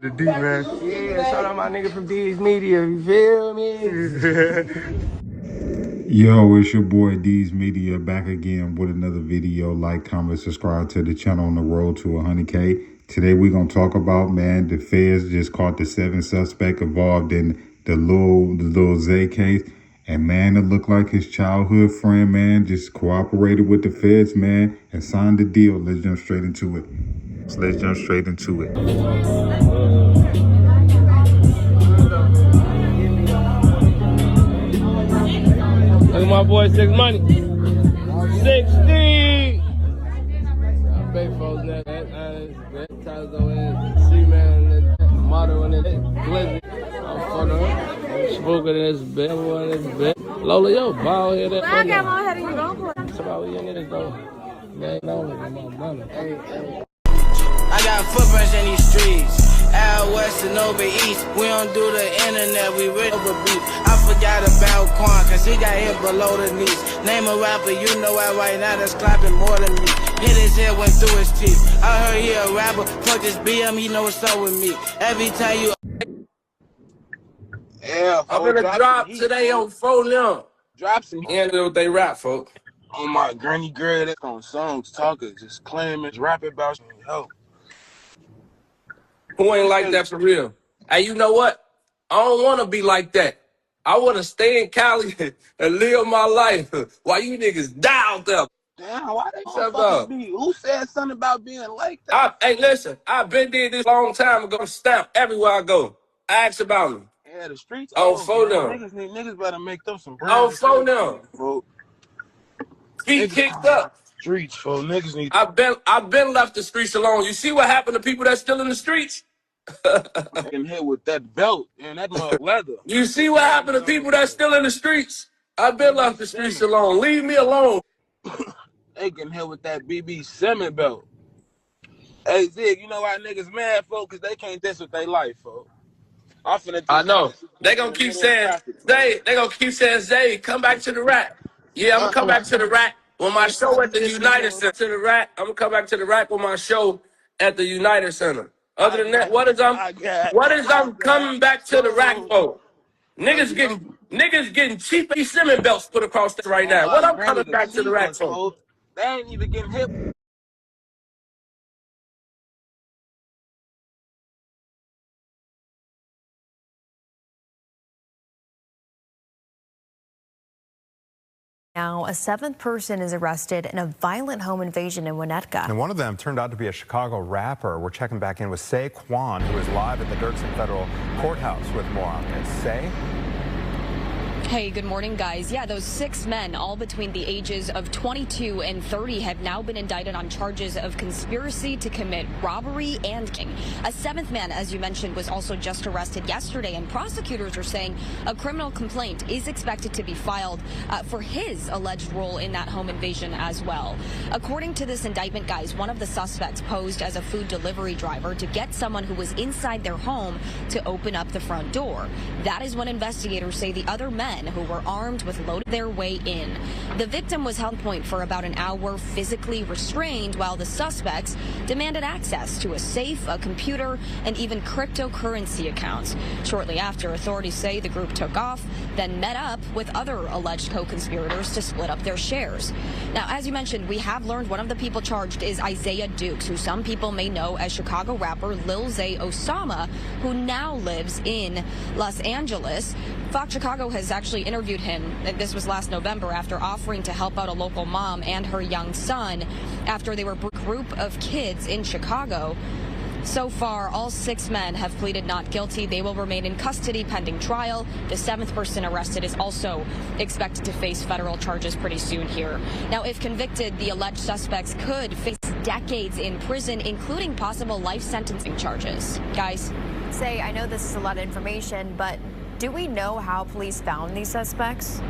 The D, man. Yeah, shout out my nigga from D's Media, you feel me? Yo, it's your boy D's Media back again with another video. Like, comment, subscribe to the channel on the road to 100K. Today we're going to talk about, man, the feds just caught the 7 suspect involved in the little Zay case. And, man, it looked like his childhood friend, man, just cooperated with the feds, man, and signed the deal. Let's jump straight into it. Look at my boy 6 Money. 60! I pay folks that ties on it, C-Man, motto in it, glizzy. I'm funny. Spoken in this bed, one in this bed. Lola, yo, ball here. That I got my head in your own. somebody we in this though. Man, no, my mama. Hey. I got footprints in these streets. Out west and over east. We don't do the internet, we read over beef. I forgot about Quan, cause he got hit below the knees. Name a rapper, you know I right now that's clapping more than me. Hit his head, went through his teeth. I heard he a rapper, fuck this BM, he know what's up with me. Every time you I'm gonna drop today on 4 Drop some and what they rap, folks. on my granny girl that's on songs, talking, just claiming, rap about some help. Who ain't like that for real? Hey, you know what? I don't want to be like that. I want to stay in Cali and live my life while you niggas die out there. Damn, why they Shut motherfuckers up. be? Who said something about being like that? Hey, listen, I've been did this long time ago. Stamp everywhere I go. Ask about me. Yeah, the streets. On phone now. Niggas better make them some bread. On phone now. Folks. Feet kicked up. Streets, folks. Niggas need. I've been left the streets alone. You see what happened to people that's still in the streets? Getting hit with that belt and that mug leather. You see what happened to people that's still in the streets? I've been left the streets alone. Leave me alone. They getting hit with that BB Simmons belt. Hey Zig, you know why niggas mad, folks? Cause they can't diss with their life, folks. I know. They gonna keep saying, Zay, Zay, come back to the rack. Yeah, I'm gonna come back to the rack when my show at the United Center. To the rack. I'm gonna come back to the rack with my show at the United Center. Other than that, what is I'm coming back to the rack for? Niggas getting cheap Simmons belts put across this right now. What I'm coming back to the rack for? They ain't even getting hit. Now, a 7th person is arrested in a violent home invasion in Winnetka. And one of them turned out to be a Chicago rapper. We're checking back in with Saquon, who is live at the Dirksen Federal Courthouse with more on this. Say? Hey, good morning, guys. Yeah, those 6 men, all between the ages of 22 and 30, have now been indicted on charges of conspiracy to commit robbery and killing. A 7th man, as you mentioned, was also just arrested yesterday, and prosecutors are saying a criminal complaint is expected to be filed for his alleged role in that home invasion as well. According to this indictment, guys, one of the suspects posed as a food delivery driver to get someone who was inside their home to open up the front door. That is when investigators say the other men who were armed with loaded their way in. The victim was held point for about an hour, physically restrained, while the suspects demanded access to a safe, a computer, and even cryptocurrency accounts. Shortly after, authorities say the group took off, then met up with other alleged co-conspirators to split up their shares. Now, as you mentioned, we have learned one of the people charged is Isaiah Dukes, who some people may know as Chicago rapper Lil Zay Osama, who now lives in Los Angeles. Fox Chicago has actually interviewed him, and this was last November, after offering to help out a local mom and her young son after they were a group of kids in Chicago. So far, all 6 men have pleaded not guilty. They will remain in custody pending trial. The 7th person arrested is also expected to face federal charges pretty soon here. Now, if convicted, the alleged suspects could face decades in prison, including possible life sentencing charges. Guys? Say, I know this is a lot of information, but do we know how police found these suspects?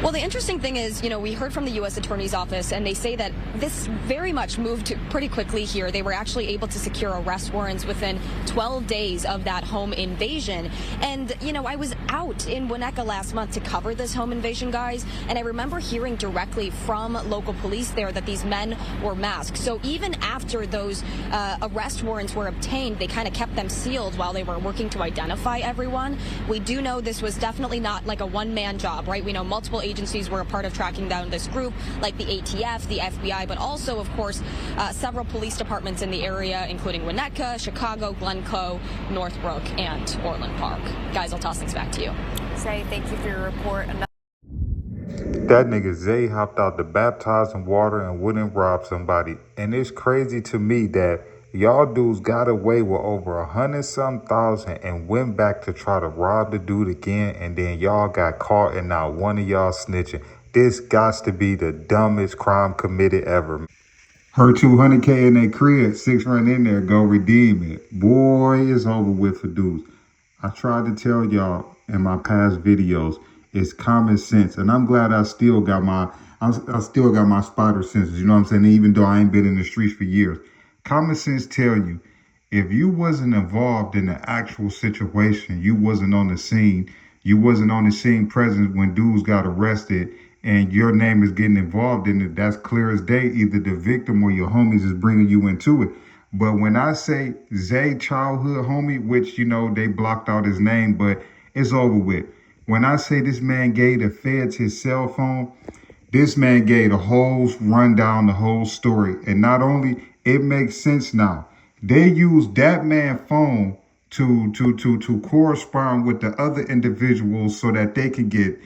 Well, the interesting thing is, we heard from the U.S. Attorney's Office, and they say that this very much moved pretty quickly here. They were actually able to secure arrest warrants within 12 days of that home invasion. And, I was out in Winnetka last month to cover this home invasion, guys, and I remember hearing directly from local police there that these men were masked. So even after those arrest warrants were obtained, they kind of kept them sealed while they were working to identify everyone. We do know this was definitely not like a one-man job, right? We know multiple agencies were a part of tracking down this group, like the ATF, the FBI, but also, of course, several police departments in the area, including Winnetka, Chicago, Glencoe, Northbrook, and Orland Park. Guys, I'll toss things back to you. Zay, thank you for your report. That nigga Zay hopped out to baptize in water and wouldn't rob somebody. And it's crazy to me that y'all dudes got away with over 100-some thousand and went back to try to rob the dude again, and then y'all got caught and not one of y'all snitching. This gots to be the dumbest crime committed ever. Her 200K in their crib, 6 run in there, go redeem it. Boy, it's over with for dudes. I tried to tell y'all in my past videos, it's common sense, and I'm glad I still got my spider senses. You know what I'm saying? Even though I ain't been in the streets for years, common sense tell you if you wasn't involved in the actual situation, you wasn't on the scene, present when dudes got arrested, and your name is getting involved in it, that's clear as day. Either the victim or your homies is bringing you into it. But when I say Zay childhood homie, which, they blocked out his name, but it's over with. When I say this man gave the feds his cell phone, this man gave the whole rundown, the whole story. And not only, it makes sense now. They used that man's phone to correspond with the other individuals so that they could get,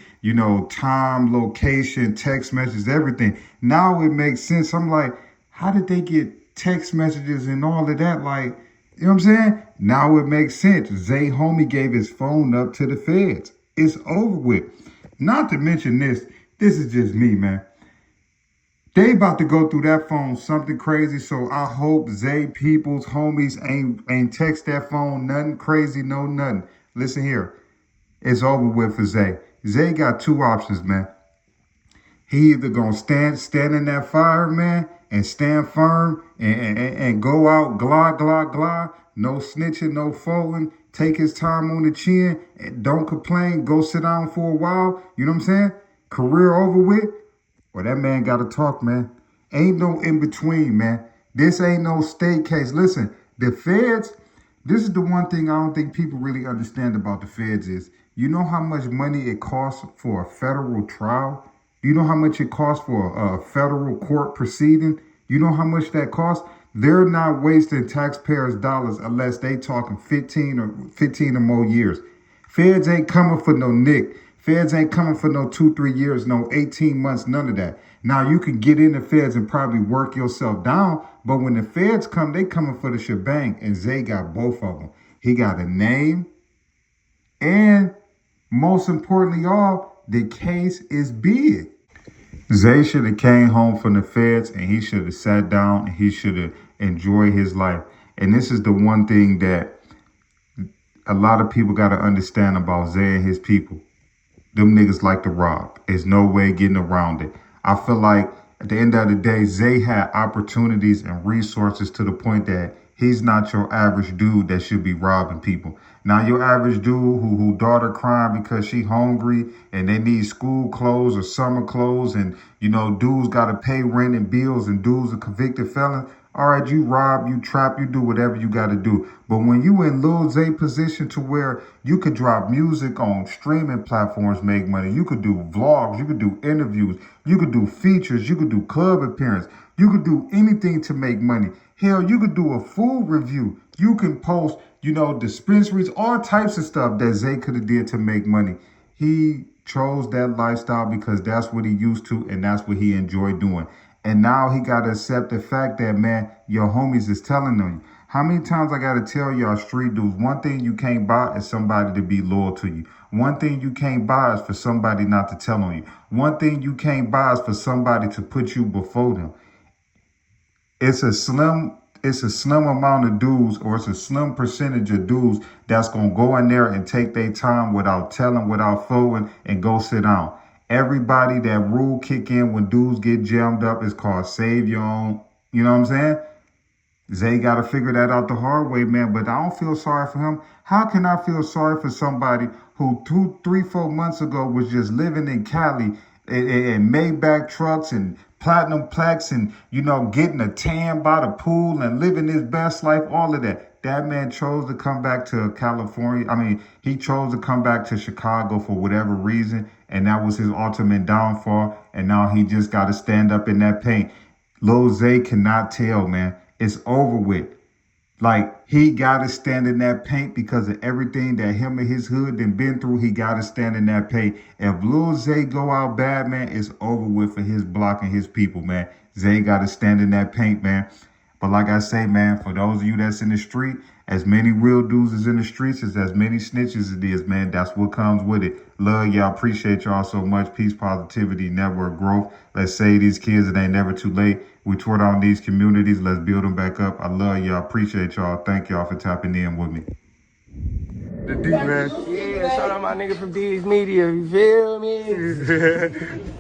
time, location, text messages, everything. Now it makes sense. I'm like, how did they get text messages and all of that? Like, you know what I'm saying? Now it makes sense. Zay homie gave his phone up to the feds. It's over with. Not to mention this is just me, man. They about to go through that phone something crazy, so I hope Zay people's homies ain't text that phone nothing crazy, no nothing. Listen here. It's over with for Zay. Zay got 2 options, man. He either gonna stand in that fire, man, and stand firm and go out glad, no snitching, no folding, take his time on the chin, and don't complain, go sit down for a while, you know what I'm saying? Career over with. Well, that man got to talk, man. Ain't no in between, man. This ain't no state case. Listen, the feds, this is the one thing I don't think people really understand about the feds is, you know how much money it costs for a federal trial? Do you know how much it costs for a federal court proceeding? You know how much that costs? They're not wasting taxpayers' dollars unless they talking 15 or more years. Feds ain't coming for no nick. Feds ain't coming for no 2-3 years, no 18 months, none of that. Now, you can get in the feds and probably work yourself down, but when the feds come, they coming for the shebang, and Zay got both of them. He got a name, and most importantly all, the case is big. Zay should have came home from the feds, and he should have sat down, and he should have enjoyed his life. And this is the one thing that a lot of people got to understand about Zay and his people. Them niggas like to rob. There's no way getting around it. I feel like at the end of the day, Zay had opportunities and resources to the point that he's not your average dude that should be robbing people. Now, your average dude who daughter crying because she hungry and they need school clothes or summer clothes, and, dudes got to pay rent and bills, and dudes a convicted felon. All right, you rob, you trap, you do whatever you got to do. But when you in Lil Zay position to where you could drop music on streaming platforms, make money, you could do vlogs, you could do interviews, you could do features, you could do club appearance, you could do anything to make money. Hell, you could do a food review. You can post, dispensaries, all types of stuff that Zay could have did to make money. He chose that lifestyle because that's what he used to, and that's what he enjoyed doing. And now he got to accept the fact that, man, your homies is telling on you. How many times I got to tell y'all street dudes, one thing you can't buy is somebody to be loyal to you. One thing you can't buy is for somebody not to tell on you. One thing you can't buy is for somebody to put you before them. It's a slim amount of dudes, or it's a slim percentage of dudes that's going to go in there and take their time without telling, without following, and go sit down. Everybody, that rule kick in when dudes get jammed up is called save your own. You know what I'm saying? Zay got to figure that out the hard way, man. But I don't feel sorry for him. How can I feel sorry for somebody who 2, 3, 4 months ago was just living in Cali and Maybach trucks and platinum plaques and, you know, getting a tan by the pool and living his best life, all of that. That man chose to come back to California. I mean, he chose to come back to Chicago for whatever reason, and that was his ultimate downfall. And now he just got to stand up in that paint. Lil Zay cannot tell, man. It's over with. Like, he got to stand in that paint because of everything that him and his hood done been through. He got to stand in that paint. If Lil Zay go out bad, man, it's over with for his block and his people, man. Zay got to stand in that paint, man. But like I say, man, for those of you that's in the street, as many real dudes is in the streets as many snitches it is, man. That's what comes with it. Love y'all. Appreciate y'all so much. Peace, positivity, network growth. Let's save these kids. It ain't never too late. We tore down these communities. Let's build them back up. I love y'all. Appreciate y'all. Thank y'all for tapping in with me. The D, man. Yeah, shout out my nigga from D's Media. You feel me?